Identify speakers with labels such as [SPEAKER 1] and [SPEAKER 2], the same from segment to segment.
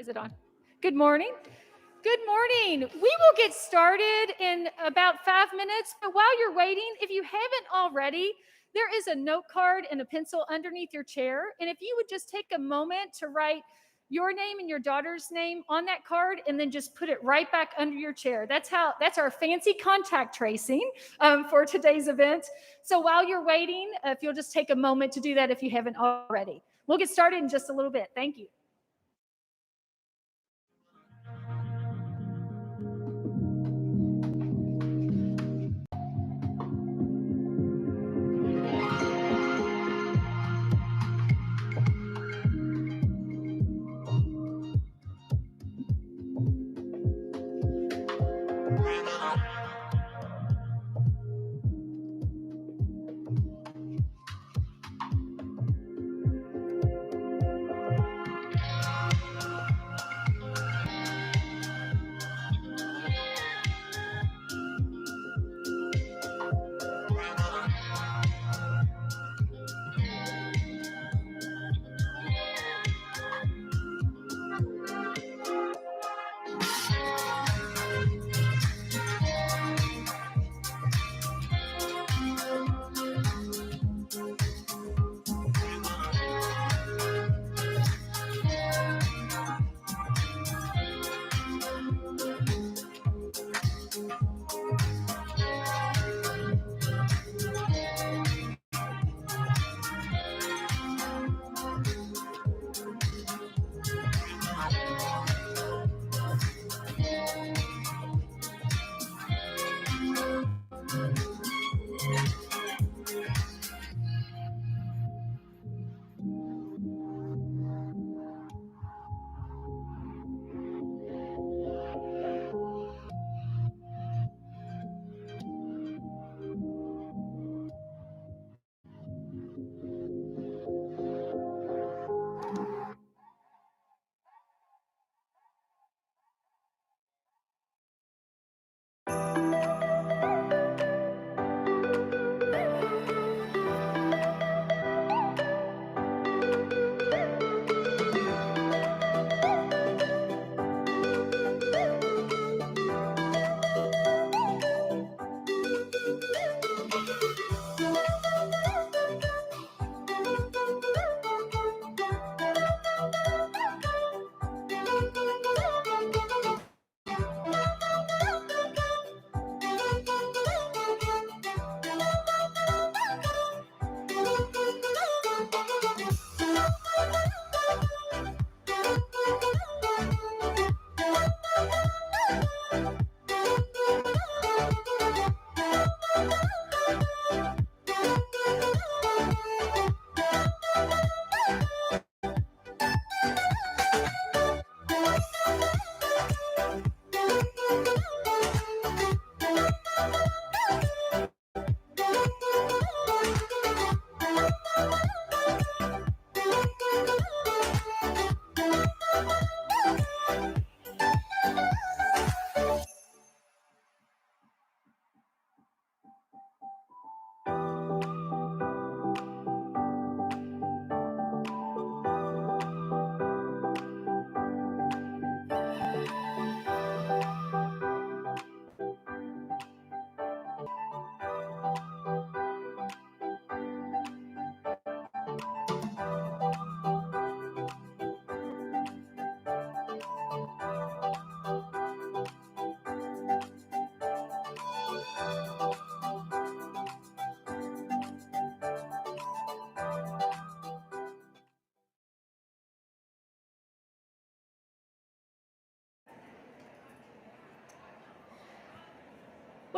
[SPEAKER 1] Is it on? Good morning. Good morning. We will get started in about 5 minutes, but while you're waiting, if you haven't already, there is a note card and a pencil underneath your chair. And if you would just take a moment to write your name and your daughter's name on that card and then just put it right back under your chair. That's our fancy contact tracing for today's event. So while you're waiting, if you'll just take a moment to do that if you haven't already. We'll get started in just a little bit. Thank you.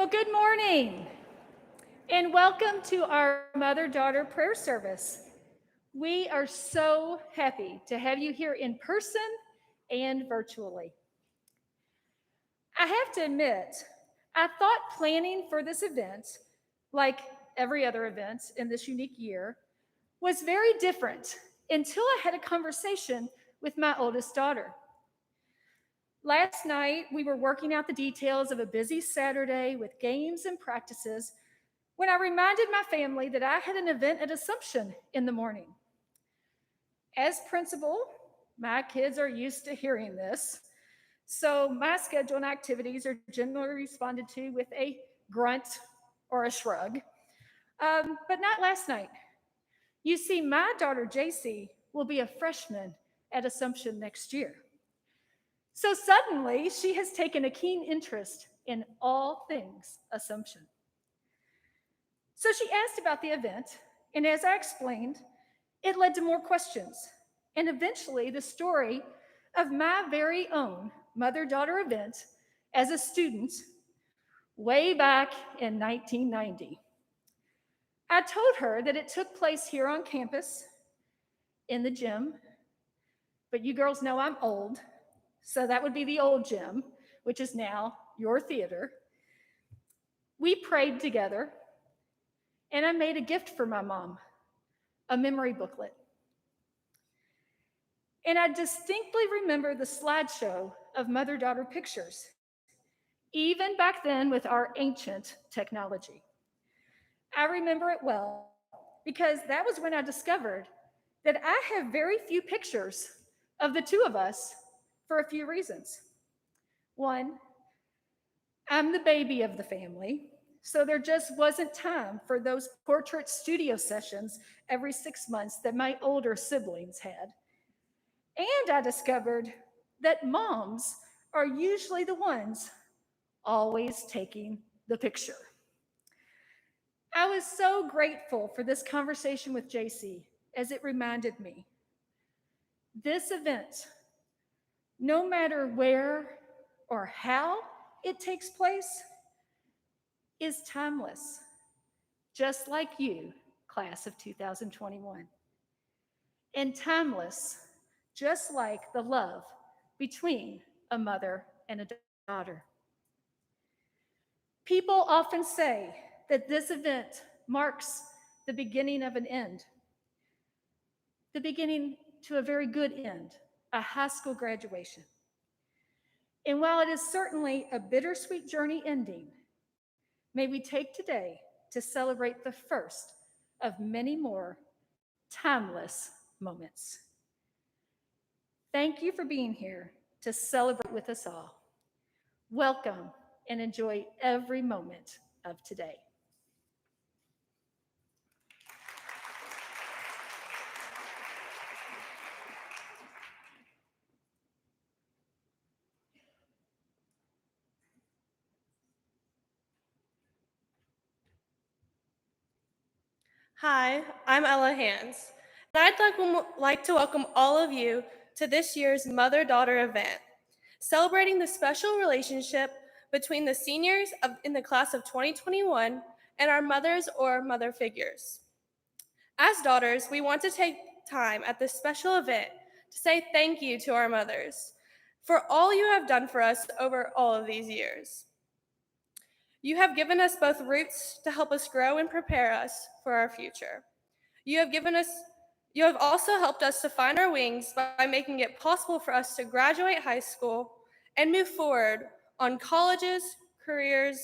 [SPEAKER 1] Well, good morning and welcome to our mother-daughter prayer service. We are so happy to have you here in person and virtually. I have to admit, I thought planning for this event, like every other event in this unique year, was very different until I had a conversation with my oldest daughter. Last night, we were working out the details of a busy Saturday with games and practices when I reminded my family that I had an event at Assumption in the morning. As principal, my kids are used to hearing this, so my schedule and activities are generally responded to with a grunt or a shrug, but not last night. You see, my daughter JC will be a freshman at Assumption next year. So suddenly, she has taken a keen interest in all things Assumption. So she asked about the event, and as I explained, it led to more questions, and eventually the story of my very own mother daughter event as a student way back in 1990. I told her that it took place here on campus in the gym, but you girls know I'm old, so that would be the old gym, which is now your theater. We prayed together, and I made a gift for my mom, a memory booklet. And I distinctly remember the slideshow of mother daughter pictures, even back then with our ancient technology. I remember it well because that was when I discovered that I have very few pictures of the two of us for a few reasons. One, I'm the baby of the family, so there just wasn't time for those portrait studio sessions every 6 months that my older siblings had. And I discovered that moms are usually the ones always taking the picture. I was so grateful for this conversation with JC as it reminded me this event, no matter where or how it takes place, is timeless, just like you, class of 2021. And timeless, just like the love between a mother and a daughter. People often say that this event marks the beginning of an end, the beginning to a very good end, a high school graduation. And while it is certainly a bittersweet journey ending, may we take today to celebrate the first of many more timeless moments. Thank you for being here to celebrate with us all. Welcome and enjoy every moment of today.
[SPEAKER 2] Hi, I'm Ella Hands, and like to welcome all of you to this year's mother-daughter event, celebrating the special relationship between the seniors in the class of 2021 and our mothers or mother figures. As daughters, we want to take time at this special event to say thank you to our mothers for all you have done for us over all of these years. You have given us both roots to help us grow and prepare us for our future. You have also helped us to find our wings by making it possible for us to graduate high school and move forward on colleges, careers,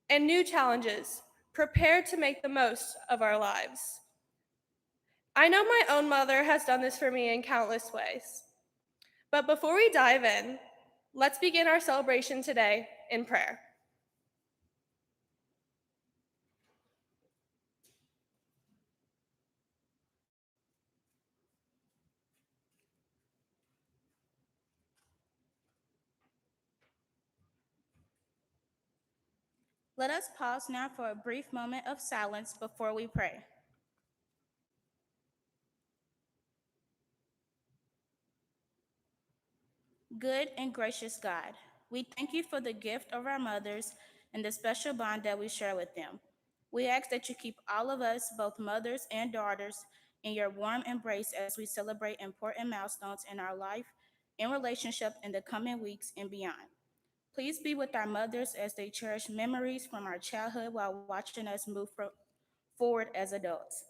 [SPEAKER 2] and new challenges, prepared to make the most of our lives. I know my own mother has done this for me in countless ways. But before we dive in, let's begin our celebration today in prayer.
[SPEAKER 3] Let us pause now for a brief moment of silence before we pray. Good and gracious God, we thank you for the gift of our mothers and the special bond that we share with them. We ask that you keep all of us, both mothers and daughters, in your warm embrace as we celebrate important milestones in our life and relationship in the coming weeks and beyond. Please be with our mothers as they cherish memories from our childhood while watching us move forward as adults.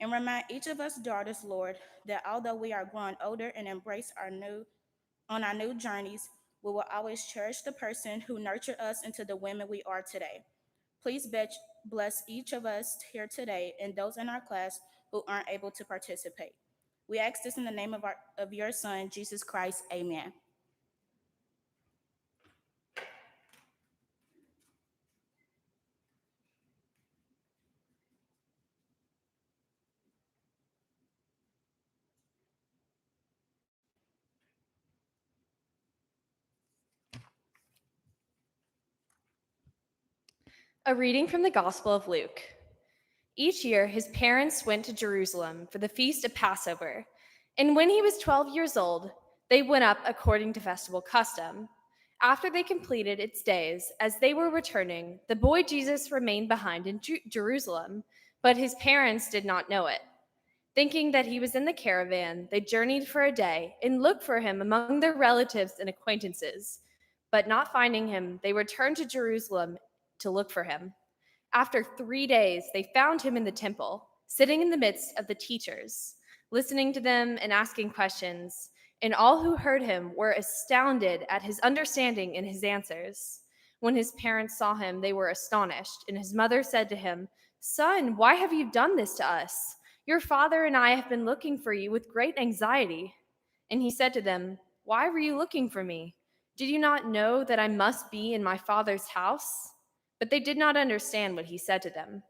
[SPEAKER 3] And remind each of us daughters, Lord, that although we are growing older and embrace our new journeys, we will always cherish the person who nurtured us into the women we are today. Please bless each of us here today and those in our class who aren't able to participate. We ask this in the name of your Son, Jesus Christ. Amen.
[SPEAKER 4] A reading from the Gospel of Luke. Each year, his parents went to Jerusalem for the feast of Passover, and when he was 12 years old, they went up according to festival custom. After they completed its days, as they were returning, the boy Jesus remained behind in Jerusalem, but his parents did not know it. Thinking that he was in the caravan, they journeyed for a day and looked for him among their relatives and acquaintances. But not finding him, they returned to Jerusalem to look for him. After 3 days, they found him in the temple, sitting in the midst of the teachers, listening to them and asking questions. And all who heard him were astounded at his understanding and his answers. When his parents saw him, they were astonished. And his mother said to him, "Son, why have you done this to us? Your father and I have been looking for you with great anxiety." And he said to them, "Why were you looking for me? Did you not know that I must be in my father's house?" But they did not understand what he said to them.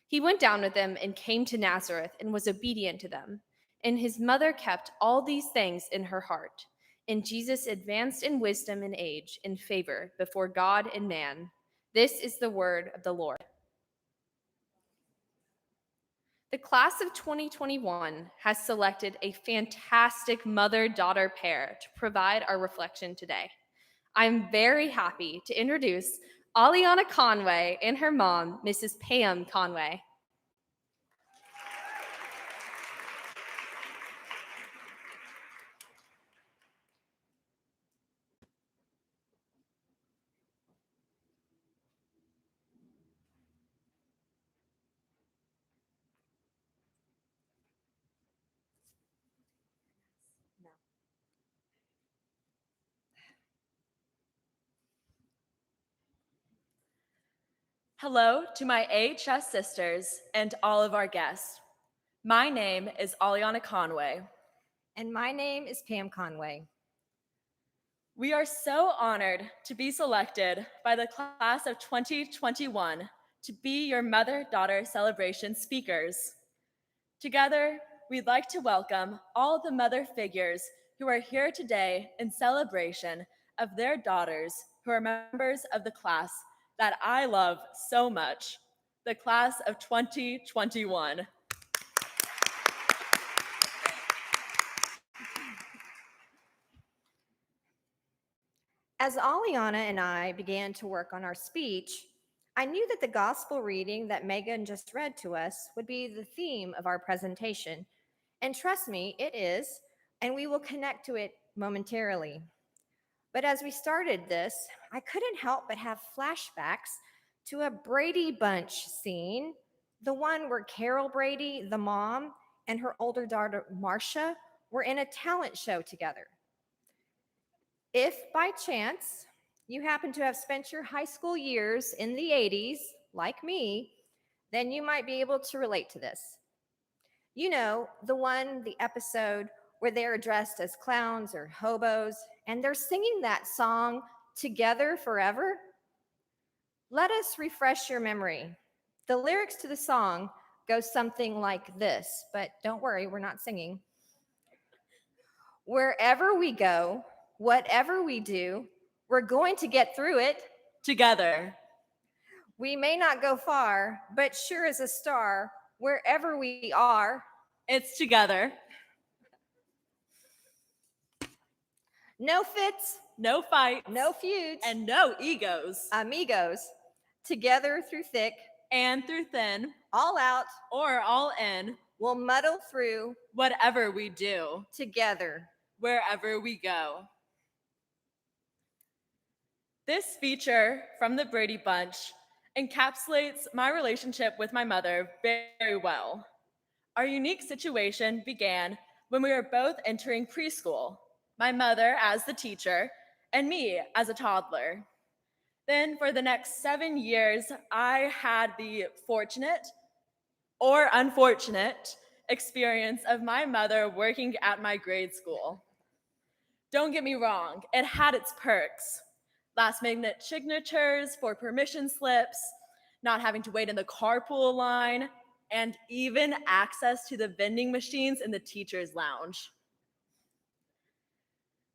[SPEAKER 4] He went down with them and came to Nazareth and was obedient to them. And his mother kept all these things in her heart. And Jesus advanced in wisdom and age, in favor before God and man. This is the word of the Lord. The class of 2021 has selected a fantastic mother-daughter pair to provide our reflection today. I'm very happy to introduce Aliana Conway and her mom, Mrs. Pam Conway.
[SPEAKER 5] Hello to my AHS sisters and all of our guests. My name is Aliana Conway.
[SPEAKER 6] And my name is Pam Conway.
[SPEAKER 5] We are so honored to be selected by the class of 2021 to be your mother-daughter celebration speakers. Together, we'd like to welcome all the mother figures who are here today in celebration of their daughters who are members of the class that I love so much, the class of 2021.
[SPEAKER 6] As Aliana and I began to work on our speech, I knew that the gospel reading that Megan just read to us would be the theme of our presentation. And trust me, it is, and we will connect to it momentarily. But as we started this, I couldn't help but have flashbacks to a Brady Bunch scene, the one where Carol Brady, the mom, and her older daughter, Marcia, were in a talent show together. If by chance you happen to have spent your high school years in the 80s, like me, then you might be able to relate to this. You know, the episode where they're dressed as clowns or hobos, and they're singing that song Together Forever. Let us refresh your memory. The lyrics to the song go something like this, but don't worry, we're not singing. Wherever we go, whatever we do, we're going to get through it
[SPEAKER 5] Together.
[SPEAKER 6] We may not go far, but sure as a star, wherever we are,
[SPEAKER 5] It's together.
[SPEAKER 6] no fits,
[SPEAKER 5] No fights.
[SPEAKER 6] no feuds,
[SPEAKER 5] And no egos.
[SPEAKER 6] amigos. Together through thick,
[SPEAKER 5] and through thin,
[SPEAKER 6] all out,
[SPEAKER 5] or all in,
[SPEAKER 6] we'll muddle through
[SPEAKER 5] whatever we do,
[SPEAKER 6] together.
[SPEAKER 5] wherever we go. This feature from the Brady Bunch encapsulates my relationship with my mother very well. Our unique situation began when we were both entering preschool, my mother as the teacher and me as a toddler. Then for the next 7 years, I had the fortunate or unfortunate experience of my mother working at my grade school. Don't get me wrong, it had its perks. Last minute signatures for permission slips, not having to wait in the carpool line, and even access to the vending machines in the teacher's lounge.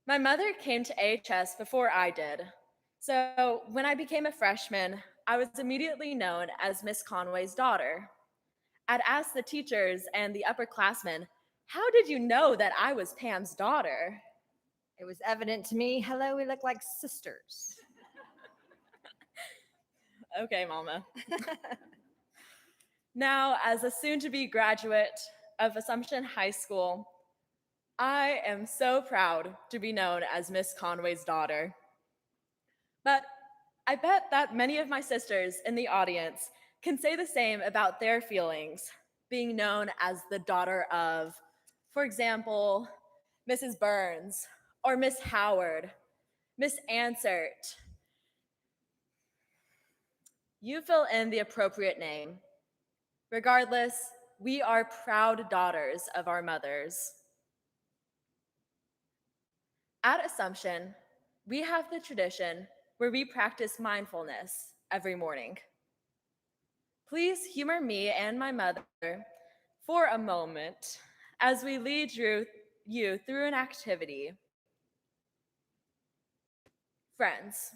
[SPEAKER 5] My mother came to AHS before I did, so when I became a freshman, I was immediately known as Miss Conway's daughter. I'd asked the teachers and the upperclassmen, "How did you know that I was Pam's daughter?"
[SPEAKER 6] It was evident to me, hello, we look like sisters.
[SPEAKER 5] Okay, Mama. Now, as a soon-to-be graduate of Assumption High School, I am so proud to be known as Miss Conway's daughter. But I bet that many of my sisters in the audience can say the same about their feelings, being known as the daughter of, for example, Mrs. Burns, or Miss Howard, Miss Ansert. You fill in the appropriate name. Regardless, we are proud daughters of our mothers. At Assumption, we have the tradition where we practice mindfulness every morning. Please humor me and my mother for a moment as we lead you through an activity. Friends,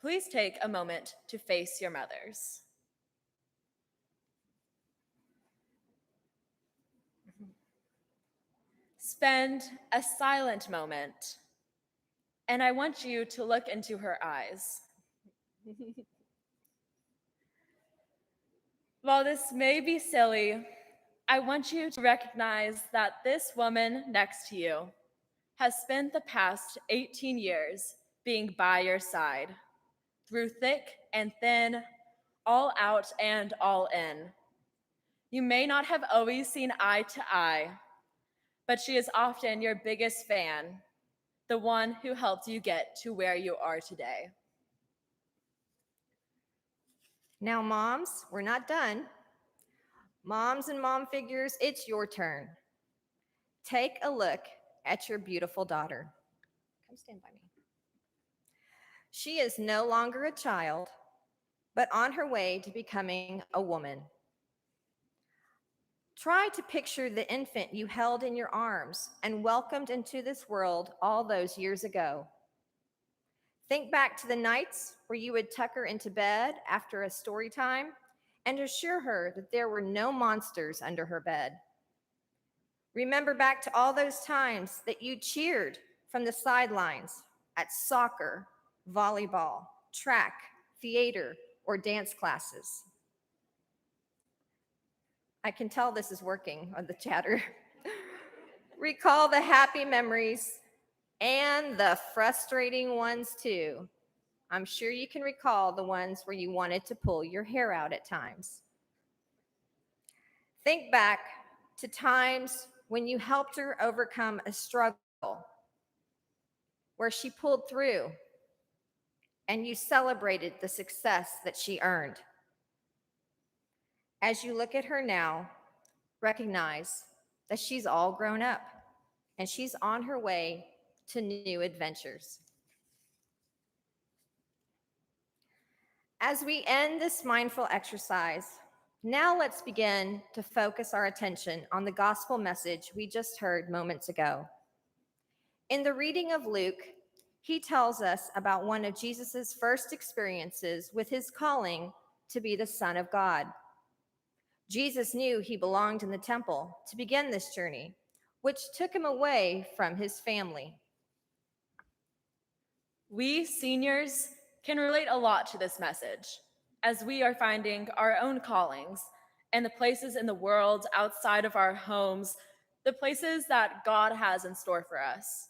[SPEAKER 5] please take a moment to face your mothers. Spend a silent moment, and I want you to look into her eyes. While this may be silly, I want you to recognize that this woman next to you has spent the past 18 years being by your side, through thick and thin, all out and all in. You may not have always seen eye to eye, but she is often your biggest fan, the one who helped you get to where you are today.
[SPEAKER 6] Now, moms, we're not done. Moms and mom figures, it's your turn. Take a look at your beautiful daughter. Come stand by me. She is no longer a child, but on her way to becoming a woman. Try to picture the infant you held in your arms and welcomed into this world all those years ago. Think back to the nights where you would tuck her into bed after a story time and assure her that there were no monsters under her bed. Remember back to all those times that you cheered from the sidelines at soccer, volleyball, track, theater, or dance classes. I can tell this is working on the chatter. Recall the happy memories and the frustrating ones too. I'm sure you can recall the ones where you wanted to pull your hair out at times. Think back to times when you helped her overcome a struggle, where she pulled through and you celebrated the success that she earned. As you look at her now, recognize that she's all grown up and she's on her way to new adventures. As we end this mindful exercise, now let's begin to focus our attention on the gospel message we just heard moments ago. In the reading of Luke, he tells us about one of Jesus's first experiences with his calling to be the Son of God. Jesus knew he belonged in the temple to begin this journey, which took him away from his family.
[SPEAKER 5] We seniors can relate a lot to this message, as we are finding our own callings and the places in the world outside of our homes, the places that God has in store for us.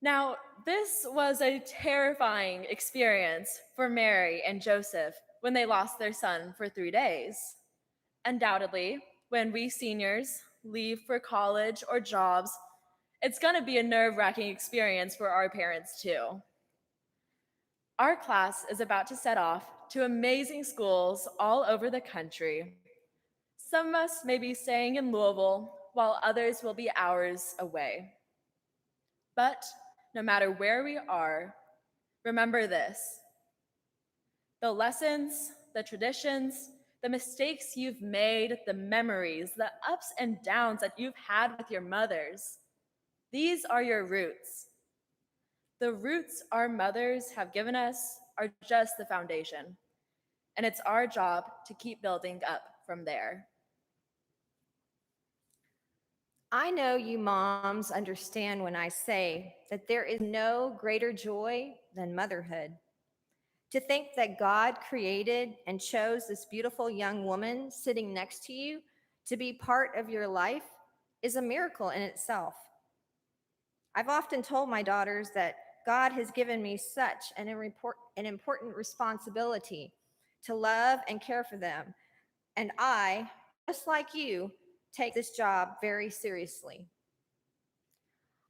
[SPEAKER 5] Now, this was a terrifying experience for Mary and Joseph when they lost their son for 3 days. Undoubtedly, when we seniors leave for college or jobs, it's going to be a nerve-wracking experience for our parents too. Our class is about to set off to amazing schools all over the country. Some of us may be staying in Louisville, while others will be hours away. But no matter where we are, remember this: the lessons, the traditions, the mistakes you've made, the memories, the ups and downs that you've had with your mothers, these are your roots. The roots our mothers have given us are just the foundation, and it's our job to keep building up from there.
[SPEAKER 6] I know you moms understand when I say that there is no greater joy than motherhood. To think that God created and chose this beautiful young woman sitting next to you to be part of your life is a miracle in itself. I've often told my daughters that God has given me such an important responsibility to love and care for them, and I, just like you, take this job very seriously.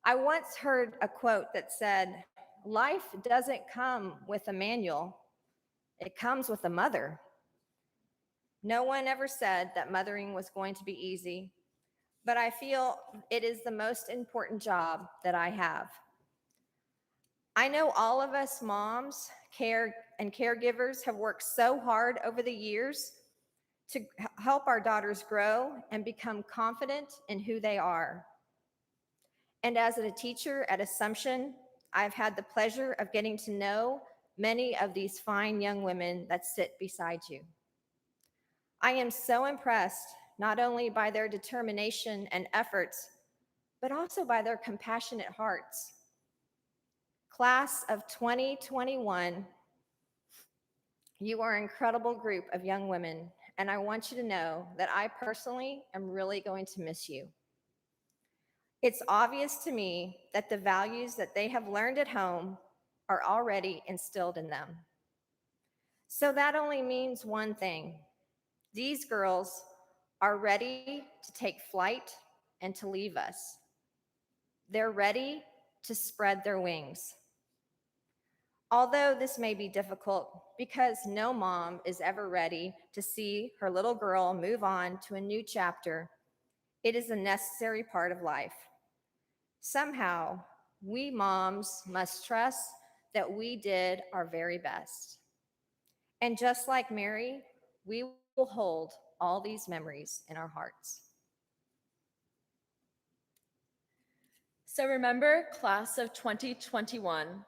[SPEAKER 6] I once heard a quote that said, "Life doesn't come with a manual, it comes with a mother." No one ever said that mothering was going to be easy, but I feel it is the most important job that I have. I know all of us moms, caregivers have worked so hard over the years to help our daughters grow and become confident in who they are. And as a teacher at Assumption, I've had the pleasure of getting to know many of these fine young women that sit beside you. I am so impressed not only by their determination and efforts, but also by their compassionate hearts. Class of 2021, you are an incredible group of young women, and I want you to know that I personally am really going to miss you. It's obvious to me that the values that they have learned at home are already instilled in them. So that only means one thing: these girls are ready to take flight and to leave us. They're ready to spread their wings. Although this may be difficult because no mom is ever ready to see her little girl move on to a new chapter, it is a necessary part of life. Somehow, we moms must trust that we did our very best. And just like Mary, we will hold all these memories in our hearts.
[SPEAKER 5] So remember, class of 2021,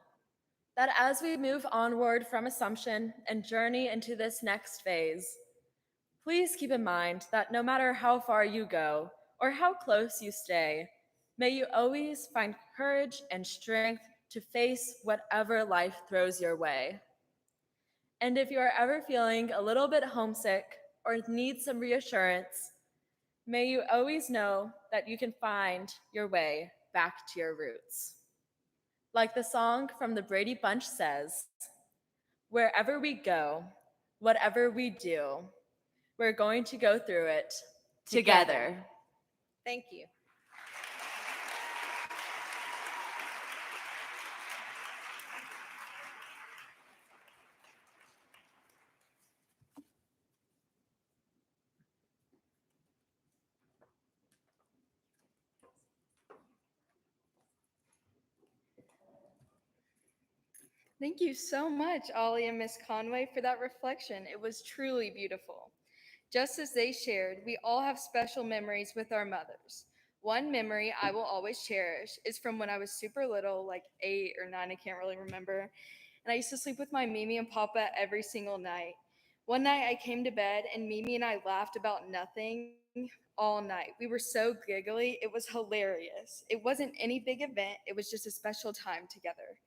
[SPEAKER 5] that as we move onward from Assumption and journey into this next phase, please keep in mind that no matter how far you go or how close you stay, may you always find courage and strength to face whatever life throws your way. And if you are ever feeling a little bit homesick or need some reassurance, may you always know that you can find your way back to your roots. Like the song from the Brady Bunch says, wherever we go, whatever we do, we're going to go through it together.
[SPEAKER 6] Thank you.
[SPEAKER 7] Thank you so much, Ollie and Miss Conway, for that reflection. It was truly beautiful. Just as they shared, we all have special memories with our mothers. One memory I will always cherish is from when I was super little, like 8 or 9, I can't really remember. And I used to sleep with my Mimi and Papa every single night. One night I came to bed and Mimi and I laughed about nothing all night. We were so giggly, it was hilarious. It wasn't any big event, it was just a special time together.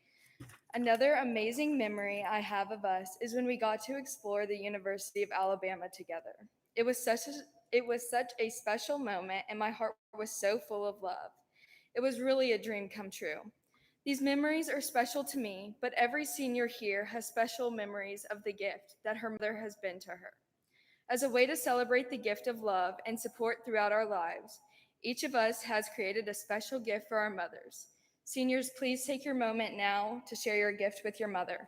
[SPEAKER 7] Another amazing memory I have of us is when we got to explore the University of Alabama together. It was such a special moment, and my heart was so full of love. It was really a dream come true. These memories are special to me, but every senior here has special memories of the gift that her mother has been to her. As a way to celebrate the gift of love and support throughout our lives, each of us has created a special gift for our mothers. Seniors, please take your moment now to share your gift with your mother.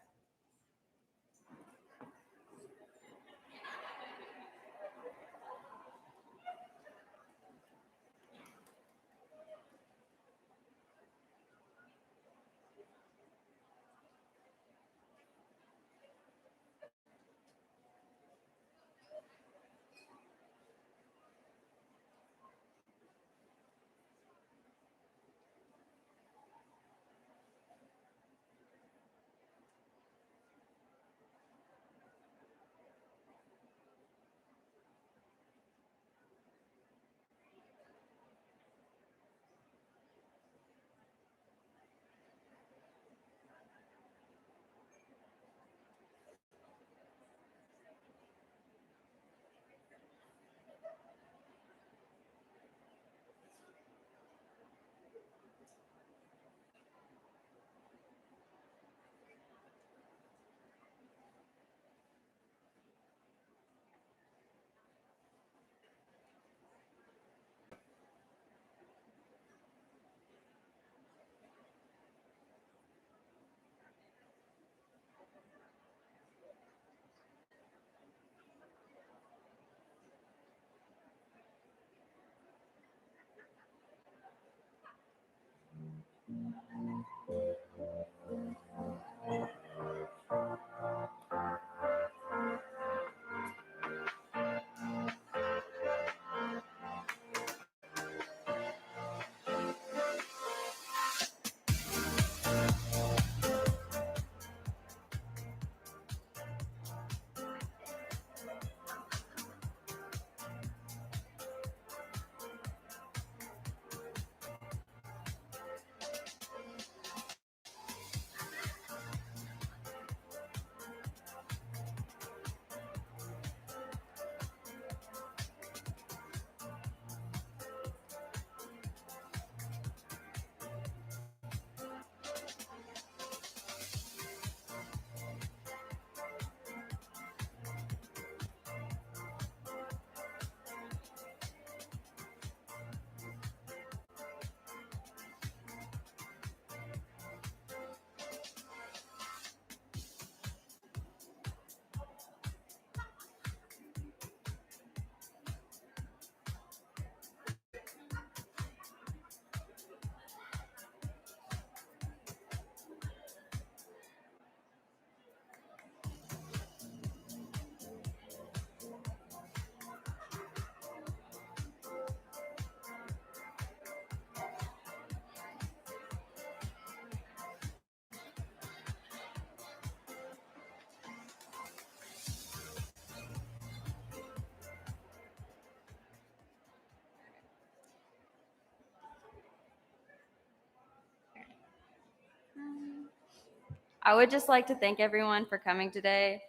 [SPEAKER 8] I would just like to thank everyone for coming today,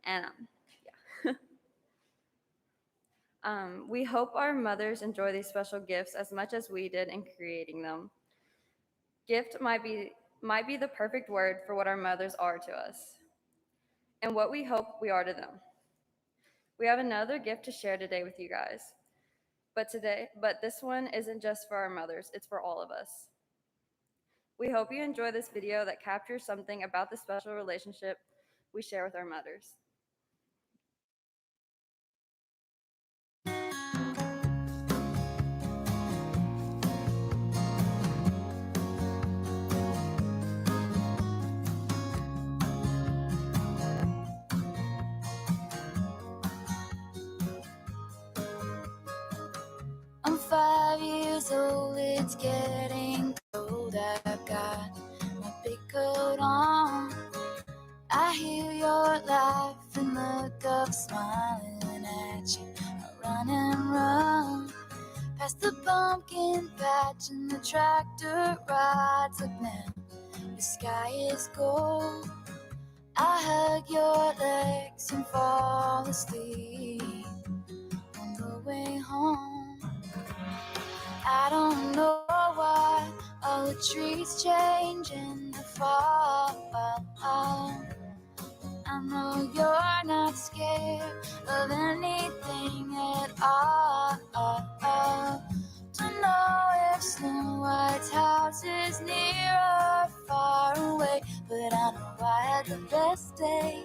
[SPEAKER 8] and we hope our mothers enjoy these special gifts as much as we did in creating them. Gift might be the perfect word for what our mothers are to us, and what we hope we are to them. We have another gift to share today with you guys, but this one isn't just for our mothers; it's for all of us. We hope you enjoy this video that captures something about the special relationship we share with our mothers.
[SPEAKER 9] I'm 5 years old, it's getting cold. I've got my big coat on. I hear your laughing look of smiling at you. I run and run past the pumpkin patch and the tractor rides up now. the sky is gold. I hug your legs and fall asleep on the way home. I don't know why all the trees change in the fall. I know you're not scared of anything at all. Don't know if Snow White's house is near or far away, but I know I had the best day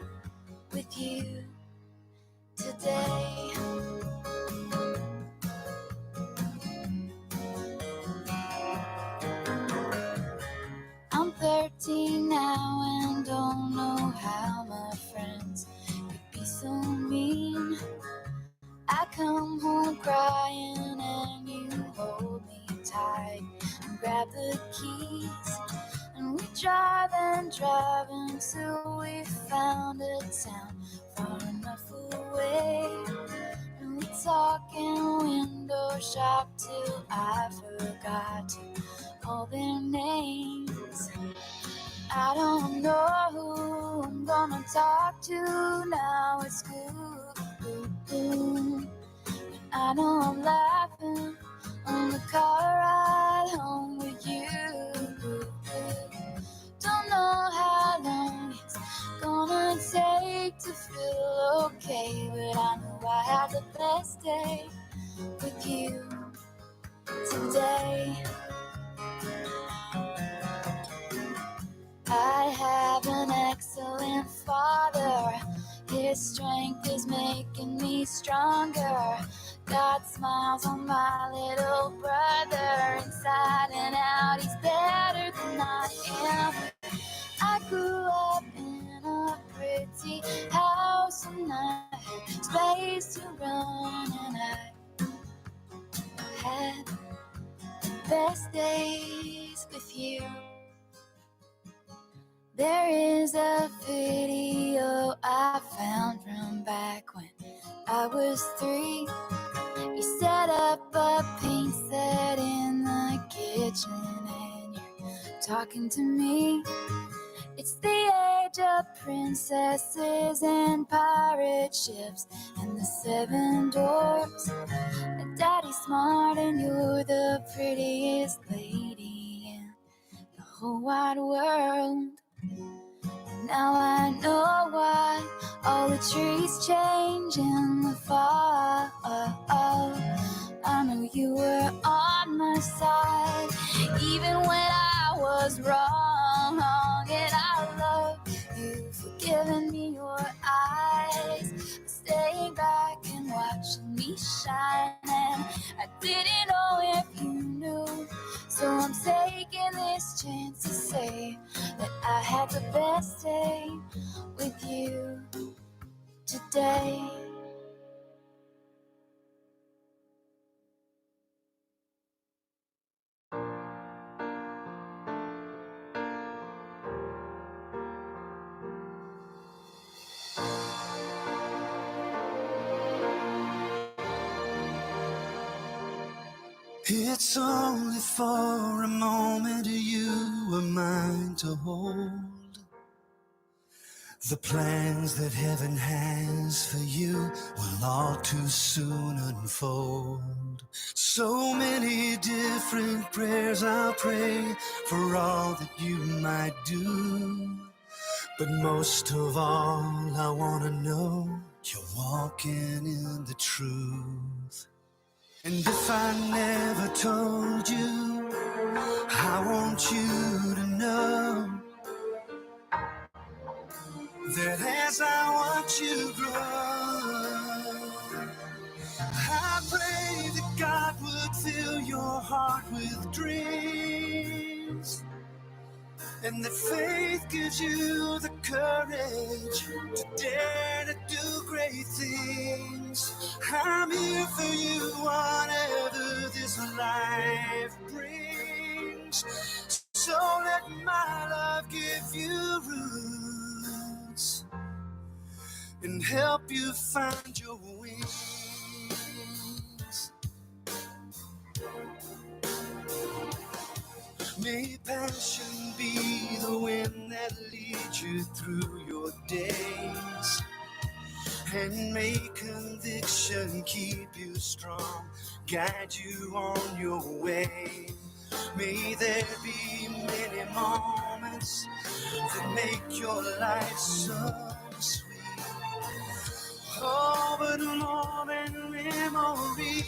[SPEAKER 9] with you today. I'm 13 now and don't know how my friends could be so mean. I come home crying and you hold me tight and grab the keys. And we drive until we found a town far enough away. And we talk and window shop till I forgot to call their names. I don't know who I'm gonna talk to now at school. I know I'm laughing on the car ride home with you. Don't know how long it's gonna take to feel okay, but I know I had the best day with you today. I have an excellent father. His strength is making me stronger. God smiles on my little brother. Inside and out, he's better than I am. I grew up in a pretty house and I had space to run, and I had the best days with you. There is a video I found from back when I was 3. You set up a paint set in the kitchen and you're talking to me. It's the age of princesses and pirate ships and the 7 dwarfs. And Daddy's smart and you're the prettiest lady in the whole wide world. And now I know why all the trees change in the fall. I know you were on my side even when I was wrong, and I love you for giving me your eyes, staying back and watching me shine. And I didn't know if you knew, so I'm taking this chance to say that I had the best day with you today.
[SPEAKER 10] It's only for a moment you were mine to hold. The plans that heaven has for you will all too soon unfold. So many different prayers I'll pray for all that you might do. But most of all, I want to know you're walking in the truth. And if I never told you, I want you to know that as I watch you grow, I pray that God would fill your heart with dreams, and that faith gives you the courage to dare to do great things. I'm here for you, whatever this life brings. So let my love give you roots and help you find your wings. May passion be the wind one that leads you through your days. And may conviction keep you strong, guide you on your way. May there be many moments that make your life so sweet. Oh, but more than memories,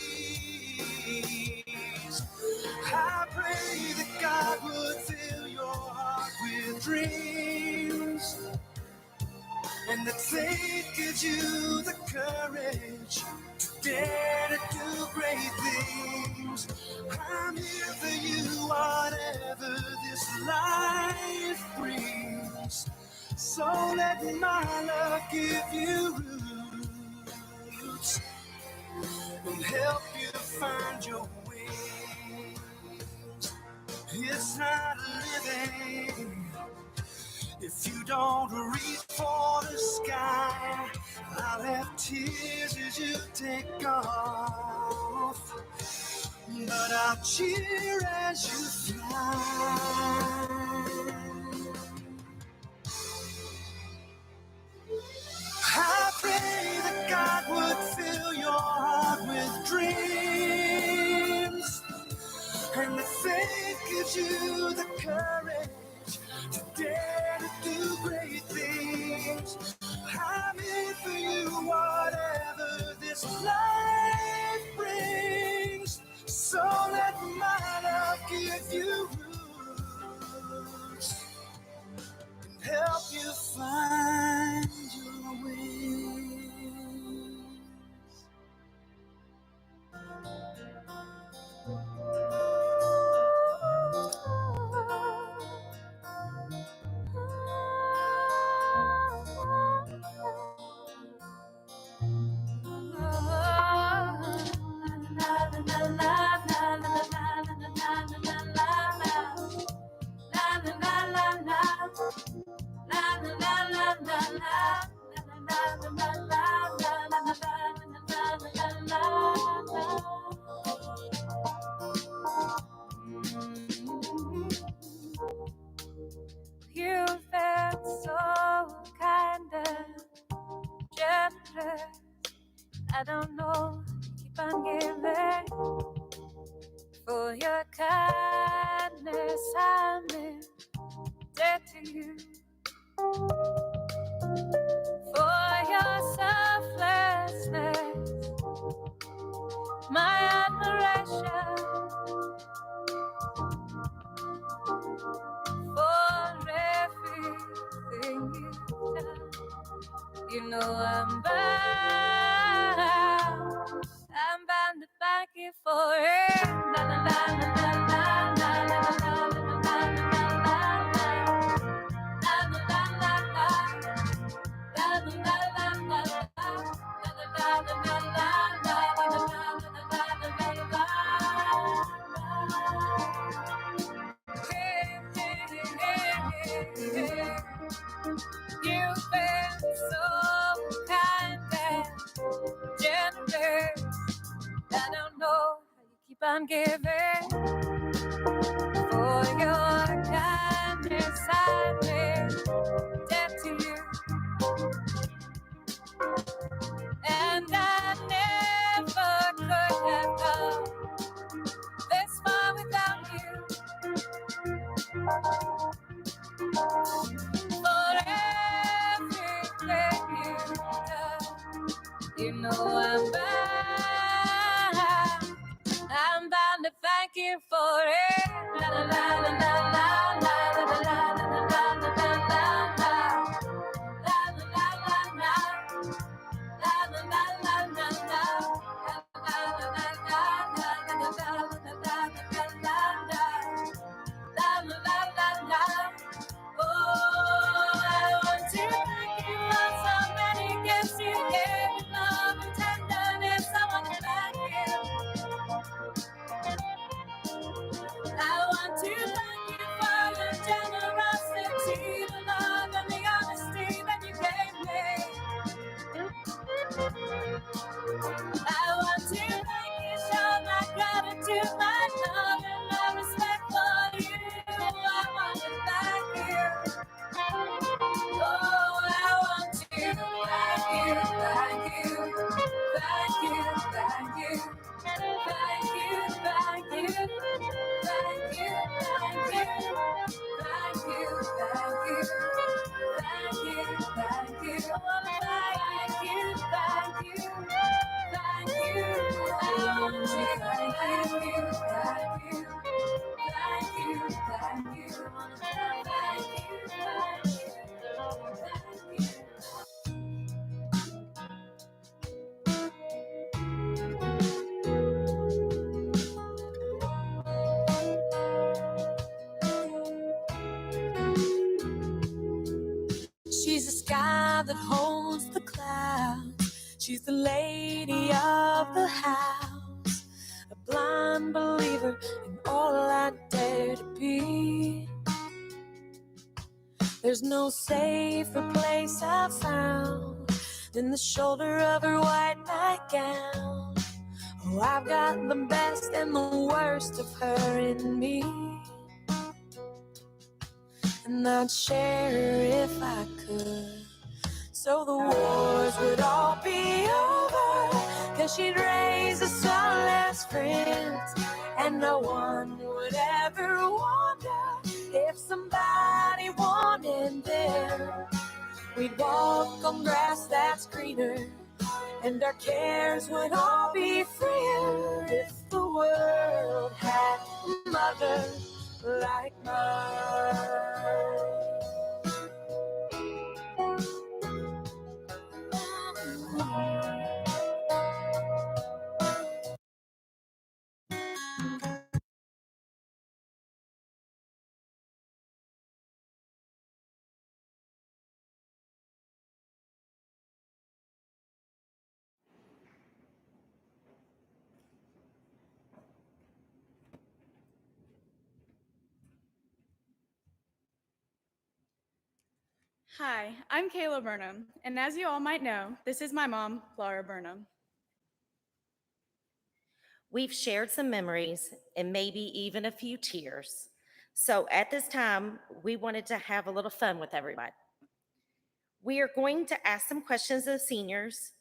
[SPEAKER 10] I pray that God would fill your heart with dreams, and that faith gives you the courage to dare to do great things. I'm here for you, whatever this life brings. So let my love give you roots and help you find your wings. It's not living if you don't reach for the sky. I'll have tears as you take off, but I'll cheer as you fly. I pray that God would fill your heart with dreams, and that faith gives you the courage to dare to do great things. I'm here for you, whatever this life brings. So let my love give you roots and help you find your wings.
[SPEAKER 9] You've been so kind and generous. I don't know, keep on giving. For your kindness, I'm in debt to you. For your selflessness, my admiration. For everything you've done, you know I'm bound to thank you for it. La la la la la la la la la la la You've been so kind and generous. I don't know how you keep on giving. For your kindness, I'm in debt to you. And I never could have come this far without you. For everything you've done, you know I'm bound to thank you for it. La la la la la la la la la la la la la la la. La la la la la. La la la la la la. La la la la la la la la la la la. Oh, I want to thank you for so many gifts you gave, love and tenderness. I want to thank you. I want to thank you for your generosity, the love and the honesty that you gave me. I want to thank you, show my gratitude, my love and my respect for you. I want to thank you.
[SPEAKER 10] She's the sky that holds the clouds. She's the lady of the house. A blind believer in all I dare to be. There's no safer place I've found than the shoulder of her white nightgown. Oh, I've got the best and the worst of her in me. And I'd share her if I could, so the wars would all be over. 'Cause she'd raise us all as friends, and no one would ever wonder if somebody wanted them. We'd walk on grass that's greener, and our cares would all be freer if the world had a mother like mine.
[SPEAKER 11] Hi, I'm Kayla Burnham, and as you all might know, this is my mom, Laura Burnham.
[SPEAKER 12] We've shared some memories and maybe even a few tears. So at this time, we wanted to have a little fun with everyone. We are going to ask some questions of seniors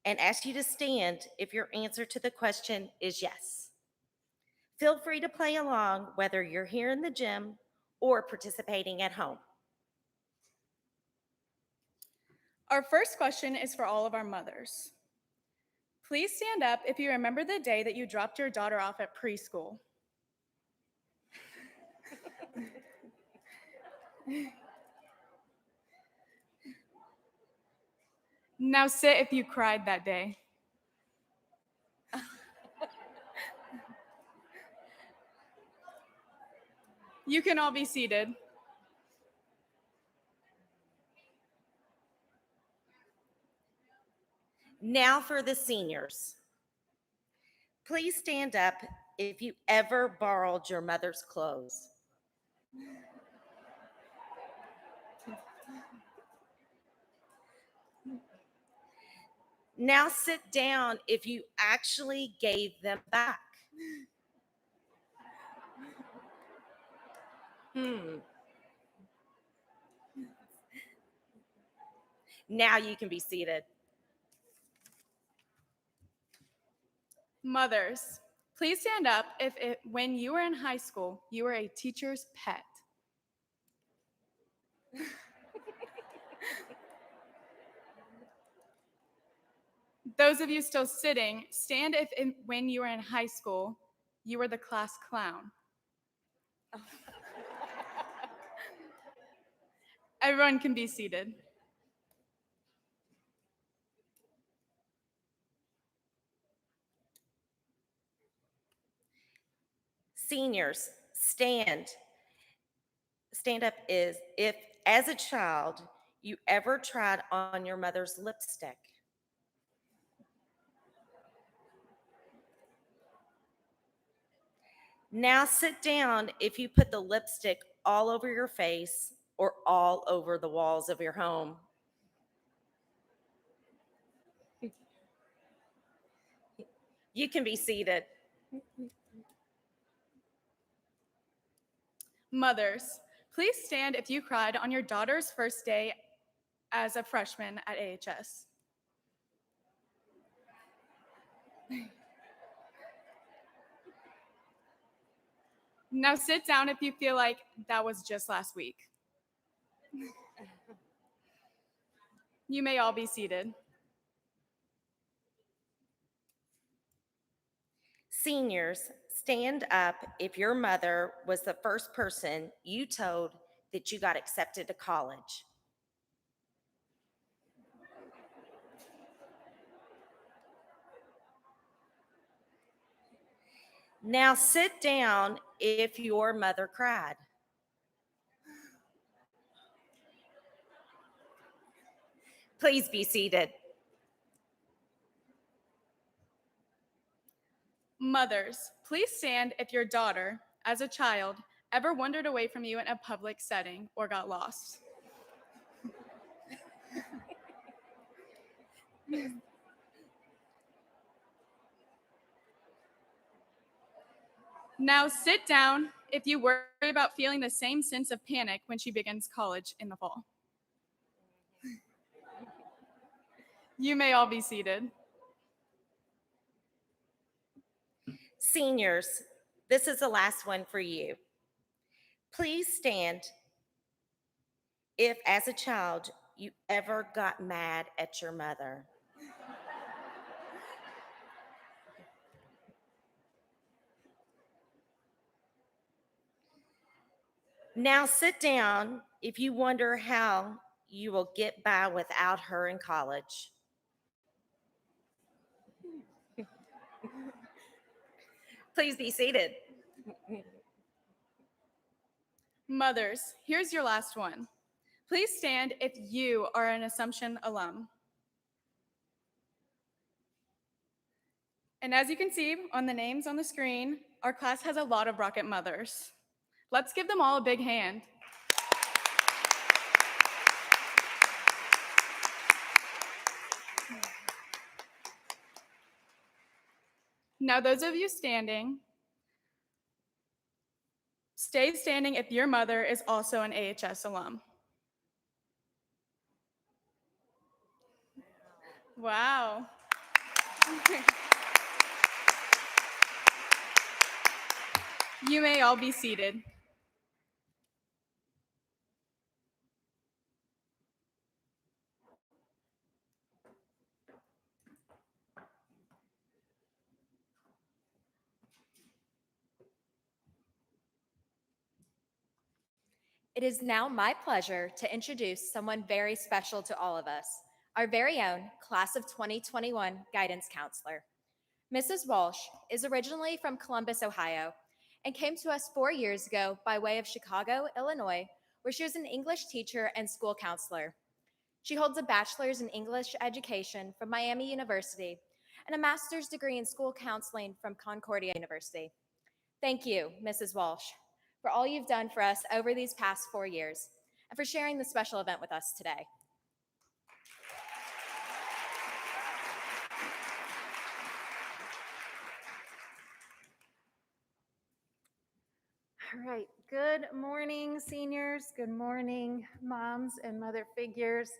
[SPEAKER 12] and ask you to stand if your answer to the question is yes. Feel free to play along whether you're here in the gym or participating at home.
[SPEAKER 11] Our first question is for all of our mothers. Please stand up if you remember the day that you dropped your daughter off at preschool. Now sit if you cried that day. You can all be seated.
[SPEAKER 12] Now for the seniors. Please stand up if you ever borrowed your mother's clothes. Now sit down if you actually gave them back. Now you can be seated.
[SPEAKER 11] Mothers, please stand up if when you were in high school, you were a teacher's pet. Those of you still sitting, stand if when you were in high school, you were the class clown. Everyone can be seated.
[SPEAKER 12] Seniors, stand up is if, as a child, you ever tried on your mother's lipstick. Now sit down if you put the lipstick all over your face or all over the walls of your home. You can be seated.
[SPEAKER 11] Mothers, please stand if you cried on your daughter's first day as a freshman at AHS. Now sit down if you feel like that was just last week. You may all be seated.
[SPEAKER 12] Seniors, stand up if your mother was the first person you told that you got accepted to college. Now sit down if your mother cried. Please be seated.
[SPEAKER 11] Mothers, please stand if your daughter, as a child, ever wandered away from you in a public setting or got lost. Now sit down if you worry about feeling the same sense of panic when she begins college in the fall. You may all be seated.
[SPEAKER 12] Seniors, this is the last one for you. Please stand if, as a child, you ever got mad at your mother. Now sit down if you wonder how you will get by without her in college. Please be seated.
[SPEAKER 11] Mothers, here's your last one. Please stand if you are an Assumption alum. And as you can see on the names on the screen, our class has a lot of Rocket mothers. Let's give them all a big hand. Now, those of you standing, stay standing if your mother is also an AHS alum. Wow. You may all be seated.
[SPEAKER 4] It is now my pleasure to introduce someone very special to all of us, our very own Class of 2021 Guidance Counselor. Mrs. Walsh is originally from Columbus, Ohio, and came to us 4 years ago by way of Chicago, Illinois, where she was an English teacher and school counselor. She holds a bachelor's in English education from Miami University and a master's degree in school counseling from Concordia University. Thank you, Mrs. Walsh, for all you've done for us over these past 4 years and for sharing this special event with us today.
[SPEAKER 13] All right. Good morning, seniors. Good morning, moms and mother figures.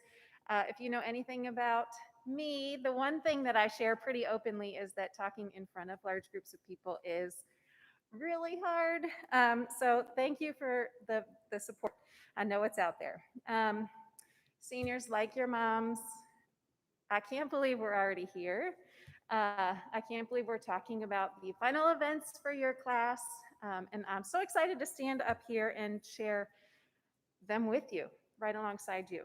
[SPEAKER 13] If you know anything about me, the one thing that I share pretty openly is that talking in front of large groups of people is really hard. So thank you for the support. I know it's out there. Seniors, like your moms, I can't believe we're already here. I can't believe we're talking about the final events for your class. And I'm so excited to stand up here and share them with you, right alongside you.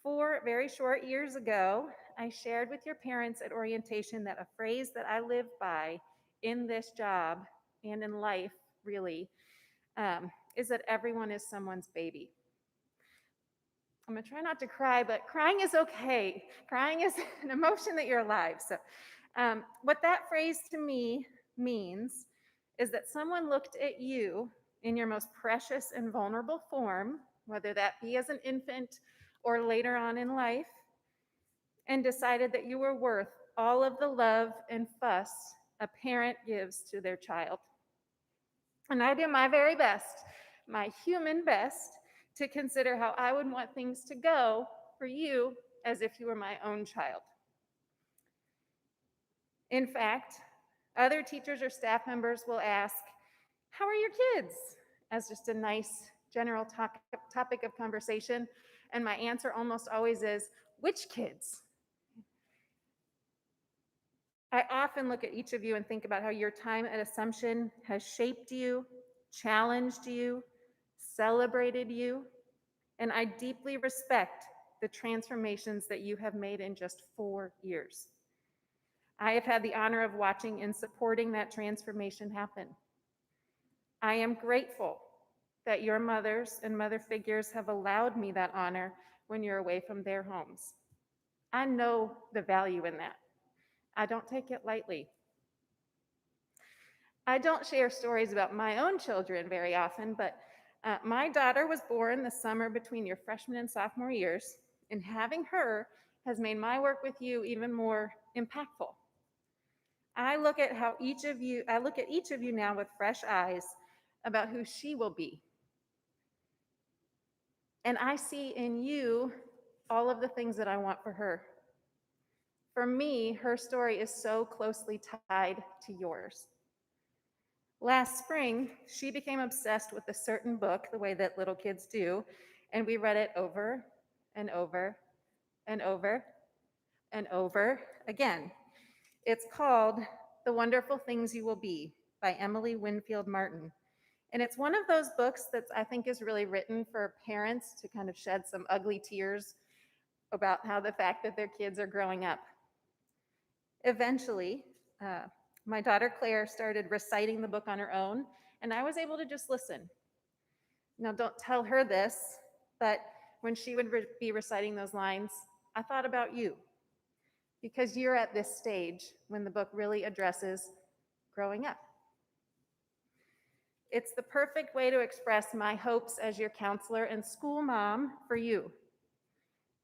[SPEAKER 13] 4 very short years ago, I shared with your parents at orientation that a phrase that I live by in this job and in life, really, is that everyone is someone's baby. I'm gonna try not to cry, but crying is okay. Crying is an emotion that you're alive. So what that phrase to me means is that someone looked at you in your most precious and vulnerable form, whether that be as an infant or later on in life, and decided that you were worth all of the love and fuss a parent gives to their child. And I do my very best, my human best, to consider how I would want things to go for you as if you were my own child. In fact, other teachers or staff members will ask, "How are your kids?" as just a nice general topic of conversation. And my answer almost always is, "Which kids?" I often look at each of you and think about how your time at Assumption has shaped you, challenged you, celebrated you, and I deeply respect the transformations that you have made in just 4 years. I have had the honor of watching and supporting that transformation happen. I am grateful that your mothers and mother figures have allowed me that honor when you're away from their homes. I know the value in that. I don't take it lightly. I don't share stories about my own children very often, but my daughter was born the summer between your freshman and sophomore years, and having her has made my work with you even more impactful. I look at each of you now with fresh eyes about who she will be. And I see in you all of the things that I want for her. For me, her story is so closely tied to yours. Last spring, she became obsessed with a certain book, the way that little kids do, and we read it over and over and over and over again. It's called The Wonderful Things You Will Be by Emily Winfield Martin. And it's one of those books that I think is really written for parents to kind of shed some ugly tears about how the fact that their kids are growing up. Eventually, my daughter Claire started reciting the book on her own, and I was able to just listen. Now, don't tell her this, but when she would be reciting those lines, I thought about you, because you're at this stage when the book really addresses growing up. It's the perfect way to express my hopes as your counselor and school mom for you.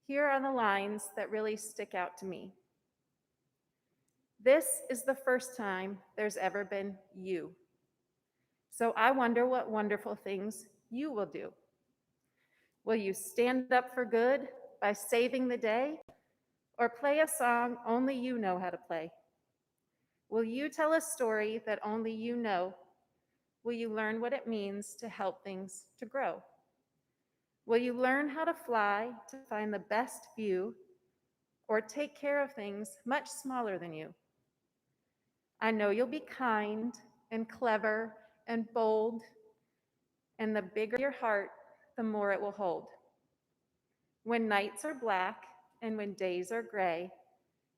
[SPEAKER 13] Here are the lines that really stick out to me. This is the first time there's ever been you. So I wonder what wonderful things you will do. Will you stand up for good by saving the day, or play a song only you know how to play? Will you tell a story that only you know? Will you learn what it means to help things to grow? Will you learn how to fly to find the best view, or take care of things much smaller than you? I know you'll be kind and clever and bold, and the bigger your heart, the more it will hold. When nights are black and when days are gray,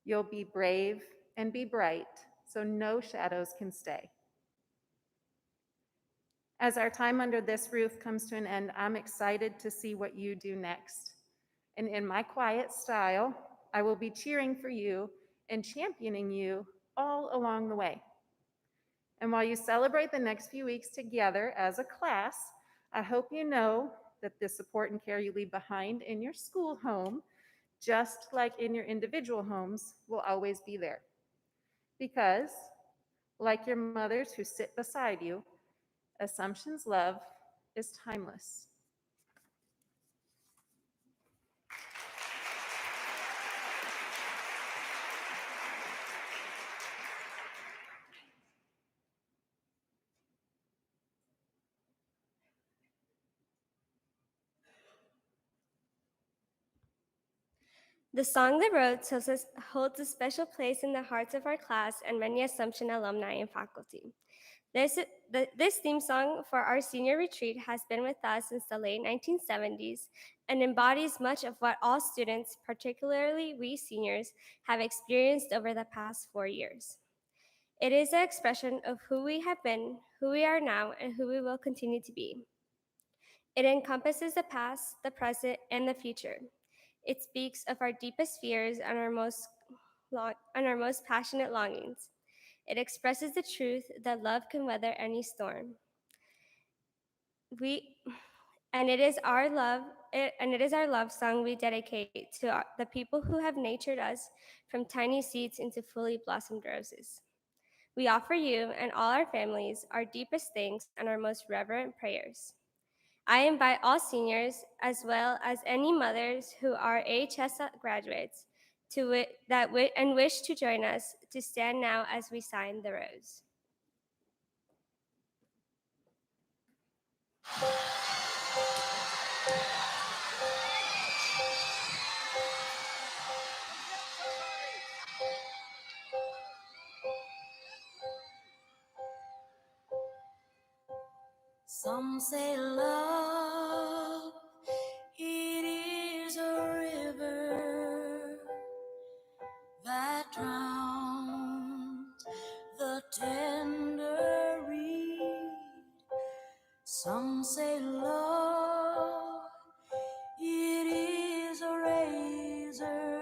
[SPEAKER 13] you'll be brave and be bright, so no shadows can stay. As our time under this roof comes to an end, I'm excited to see what you do next. And in my quiet style, I will be cheering for you and championing you all along the way. And while you celebrate the next few weeks together as a class, I hope you know that the support and care you leave behind in your school home, just like in your individual homes, will always be there. Because, like your mothers who sit beside you, Assumption's love is timeless.
[SPEAKER 14] The song The Road holds a special place in the hearts of our class and many Assumption alumni and faculty. This theme song for our senior retreat has been with us since the late 1970s and embodies much of what all students, particularly we seniors, have experienced over the past 4 years. It is an expression of who we have been, who we are now, and who we will continue to be. It encompasses the past, the present, and the future. It speaks of our deepest fears and our most passionate longings. It expresses the truth that love can weather any storm. It is our love song we dedicate to the people who have nurtured us from tiny seeds into fully blossomed roses. We offer you and all our families our deepest thanks and our most reverent prayers. I invite all seniors, as well as any mothers who are AHS graduates, and wish to join us, to stand now as we sign the rose.
[SPEAKER 9] Some say love, it is a river that drowns the tender reed. Some say love, it is a razor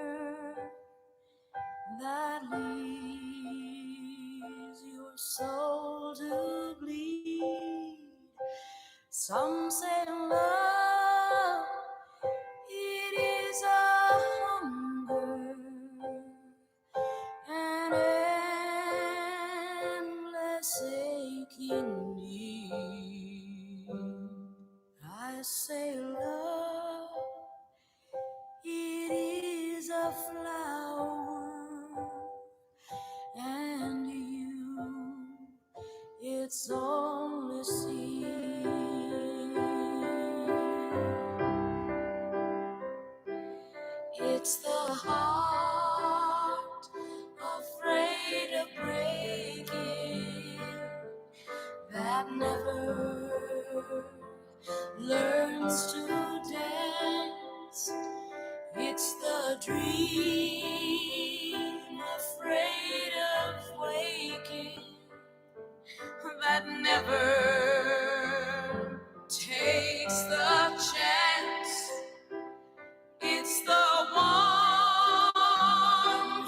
[SPEAKER 9] that leaves your soul to bleed. Some say love, it is a hunger, an endless aching need. I say love, it is a flower, and you, it's only seed. It's the heart afraid of breaking that never learns to dance. It's the dream afraid of waking that never takes the chance. It's the one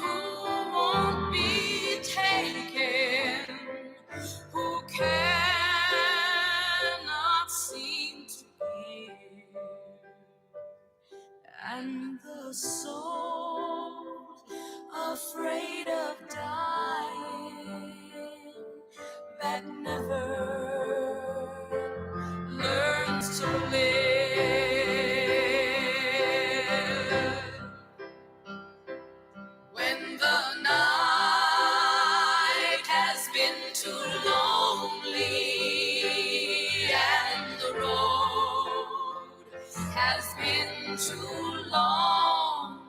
[SPEAKER 9] who won't be taken, who cannot seem to give. And the soul afraid of dying that never learns to live. When the night has been too lonely and the road has been too long,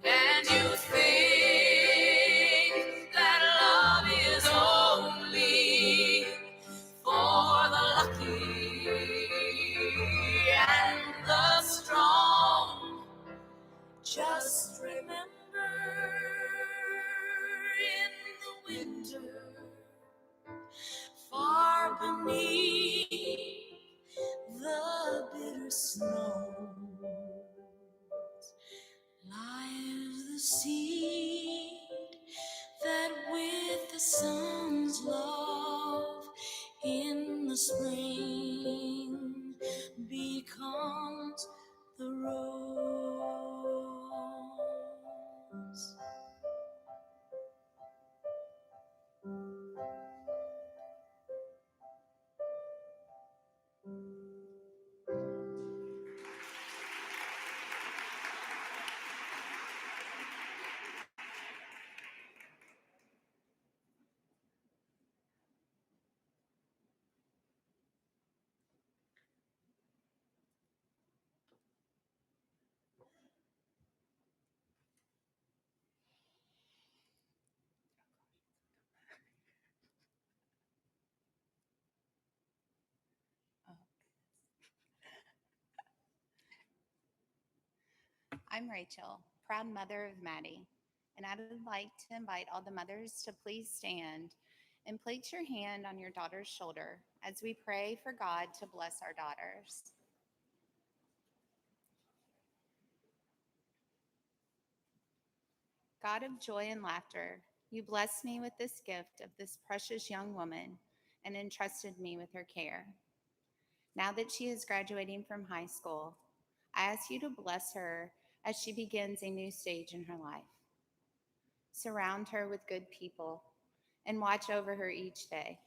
[SPEAKER 9] and you think that love is only for the lucky and the strong, just remember in the winter, far beneath the bitter snows, lies the seed that with the sun's love in the spring becomes the rose.
[SPEAKER 15] I'm Rachel, proud mother of Maddie, and I would like to invite all the mothers to please stand and place your hand on your daughter's shoulder as we pray for God to bless our daughters. God of joy and laughter, you blessed me with this gift of this precious young woman and entrusted me with her care. Now that she is graduating from high school, I ask you to bless her as she begins a new stage in her life. Surround her with good people and watch over her each day.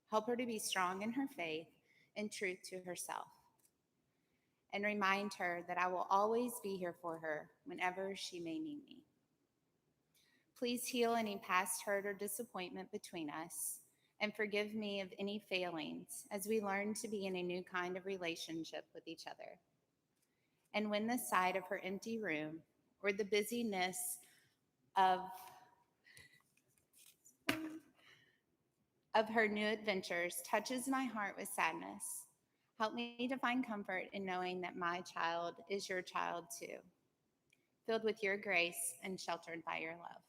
[SPEAKER 15] Help her to be strong in her faith and truth to herself. And remind her that I will always be here for her whenever she may need me. Please heal any past hurt or disappointment between us and forgive me of any failings as we learn to be in a new kind of relationship with each other. And when the sight of her empty room or the busyness of of her new adventures touches my heart with sadness. Help me to find comfort in knowing that my child is your child too, filled with your grace and sheltered by your love.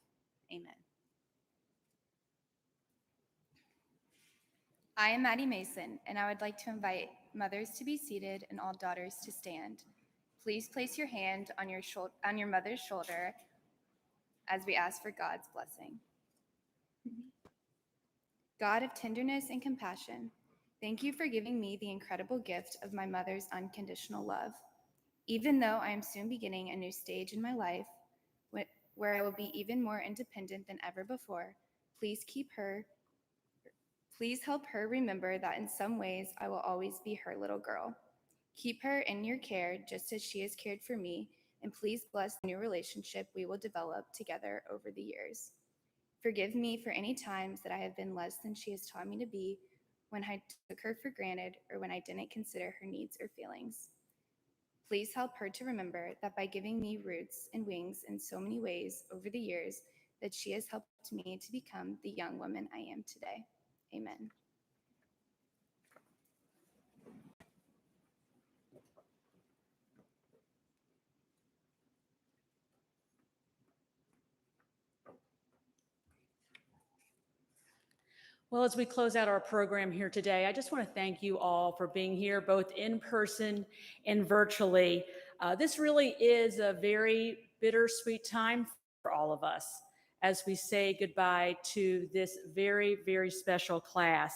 [SPEAKER 15] Amen.
[SPEAKER 16] I am Maddie Mason, and I would like to invite mothers to be seated and all daughters to stand. Please place your hand on your mother's shoulder as we ask for God's blessing. God of tenderness and compassion, thank you for giving me the incredible gift of my mother's unconditional love. Even though I am soon beginning a new stage in my life where I will be even more independent than ever before, please help her remember that in some ways I will always be her little girl. Keep her in your care just as she has cared for me, and please bless the new relationship we will develop together over the years. Forgive me for any times that I have been less than she has taught me to be, when I took her for granted or when I didn't consider her needs or feelings. Please help her to remember that by giving me roots and wings in so many ways over the years, that she has helped me to become the young woman I am today. Amen.
[SPEAKER 17] Well, as we close out our program here today, I just want to thank you all for being here, both in person and virtually. This really is a very bittersweet time for all of us as we say goodbye to this very, very special class.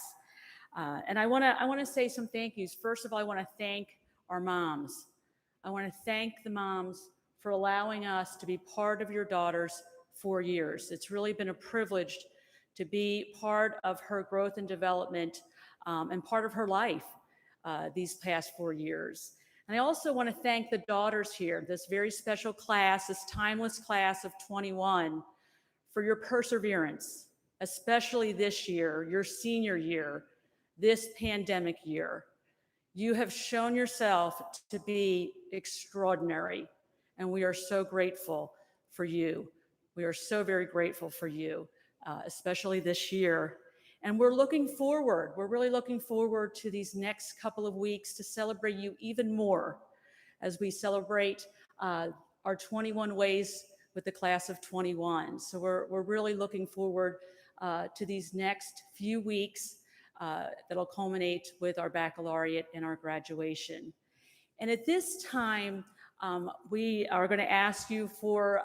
[SPEAKER 17] And I want to say some thank yous. First of all, I want to thank our moms. I want to thank the moms for allowing us to be part of your daughter's 4 years. It's really been a privilege to be part of her growth and development and part of her life these past 4 years. And I also want to thank the daughters here, this very special class, this timeless class of 21, for your perseverance, especially this year, your senior year, this pandemic year. You have shown yourself to be extraordinary, and we are so grateful for you. We are so very grateful for you. Especially this year. And we're really looking forward to these next couple of weeks to celebrate you even more as we celebrate our 21 Ways with the class of 21. So we're really looking forward to these next few weeks that'll culminate with our baccalaureate and our graduation. And at this time, we are going to ask you for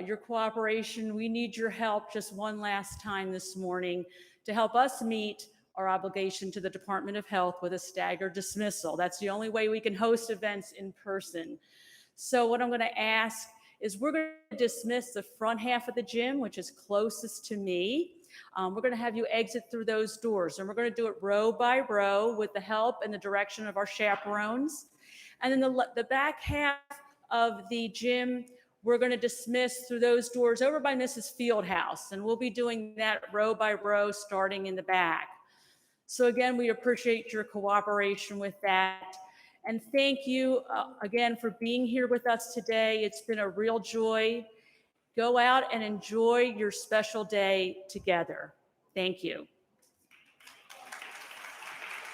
[SPEAKER 17] your cooperation. We need your help just one last time this morning to help us meet our obligation to the Department of Health with a staggered dismissal. That's the only way we can host events in person. So what I'm going to ask is we're going to dismiss the front half of the gym, which is closest to me. We're going to have you exit through those doors, and we're going to do it row by row with the help and the direction of our chaperones. And then the back half of the gym, we're going to dismiss through those doors over by Mrs. Fieldhouse, and we'll be doing that row by row starting in the back. So again, we appreciate your cooperation with that. And thank you again for being here with us today. It's been a real joy. Go out and enjoy your special day together. Thank you.